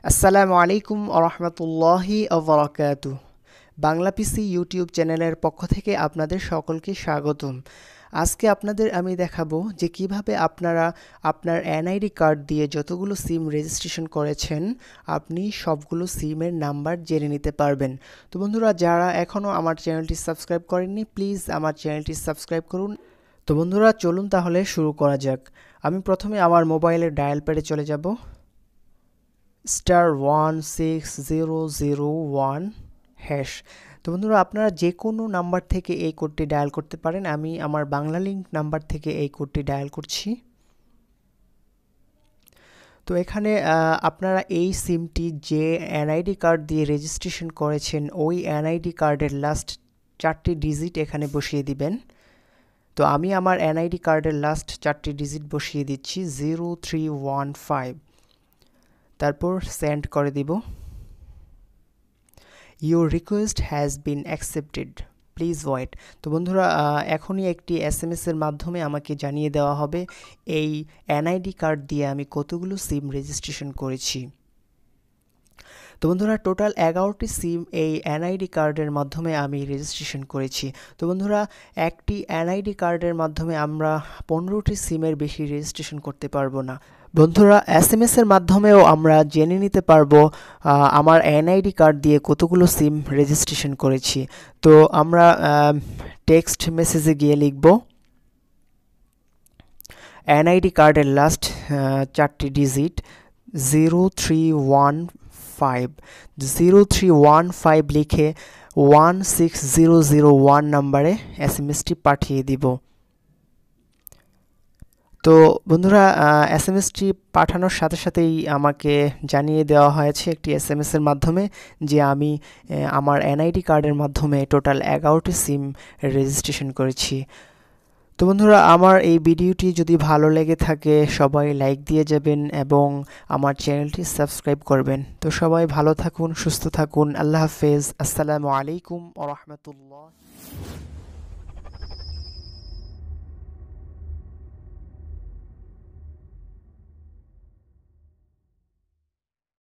আসসালামু আলাইকুম ওয়া রাহমাতুল্লাহি ওয়া বারাকাতুহু। বাংলা পিসি ইউটিউব চ্যানেলের পক্ষ থেকে আপনাদের সকলকে স্বাগতম। আজকে আপনাদের আমি দেখাবো যে কিভাবে আপনারা আপনার এনআইডি কার্ড দিয়ে যতগুলো সিম রেজিস্ট্রেশন করেছেন আপনি সবগুলো সিমের নাম্বার জেনে নিতে পারবেন। তো বন্ধুরা, যারা এখনও আমার চ্যানেলটি সাবস্ক্রাইব করেননি প্লিজ আমার চ্যানেলটি সাবস্ক্রাইব করুন। তো বন্ধুরা, চলুন তাহলে শুরু করা যাক। আমি প্রথমে আমার মোবাইলের ডায়াল প্যাডে চলে যাব। *16001#। তো বন্ধুরা, আপনারা যে কোনো নাম্বার থেকে এই কোডটি ডায়াল করতে পারেন। আমি আমার বাংলা লিংক নাম্বার থেকে এই কোডটি ডায়াল করছি। তো এখানে আপনারা এই সিমটি যে এনআইডি কার্ড দিয়ে রেজিস্ট্রেশন করেছেন ওই এনআইডি কার্ডের লাস্ট 4টি ডিজিট এখানে বসিয়ে দিবেন। তো আমি আমার এনআইডি কার্ডের লাস্ট 4টি ডিজিট বসিয়ে দিচ্ছি 0315। তারপর সেন্ড করে দিব। Your request has been accepted, please wait. তো বন্ধুরা, এখনই একটি এসএমএস এর মাধ্যমে আমাকে জানিয়ে দেওয়া হবে এই এনআইডি কার্ড দিয়ে আমি কতগুলো সিম রেজিস্ট্রেশন করেছি। তো বন্ধুরা, টোটাল 11টি সিম এই এনআইডি কার্ডের মাধ্যমে আমি রেজিস্ট্রেশন করেছি। তো বন্ধুরা, একটি এনআইডি কার্ডের মাধ্যমে আমরা 15টি সিমের বেশি রেজিস্ট্রেশন করতে পারবো না। বন্ধুরা, এসএমএস এর মাধ্যমেও আমরা জেনে নিতে পারবো আমার এনআইডি কার্ড দিয়ে কতগুলো সিম রেজিস্ট্রেশন করেছি। তো আমরা টেক্সট মেসেজে গিয়ে লিখব এনআইডি কার্ডের লাস্ট 4টি ডিজিট 0315 লিখে 16001 নম্বরে এসএমএসটি পাঠিয়ে দিব। তো বন্ধুরা, এসএমএসটি পাঠানোর সাথে সাথেই আমাকে জানিয়ে দেওয়া হয়েছে একটি এসএমএস এর মাধ্যমে যে আমি আমার এনআইডি কার্ডের মাধ্যমে টোটাল 11টি সিম রেজিস্ট্রেশন করেছি। তো বন্ধুরা, আমার এই ভিডিওটি যদি ভালো লেগে থাকে সবাই লাইক দিয়ে যাবেন এবং আমার চ্যানেলটি সাবস্ক্রাইব করবেন। তো সবাই ভালো থাকুন, সুস্থ থাকুন। আল্লাহ হাফেজ। আসসালামু আলাইকুম ওয়া রাহমাতুল্লাহ।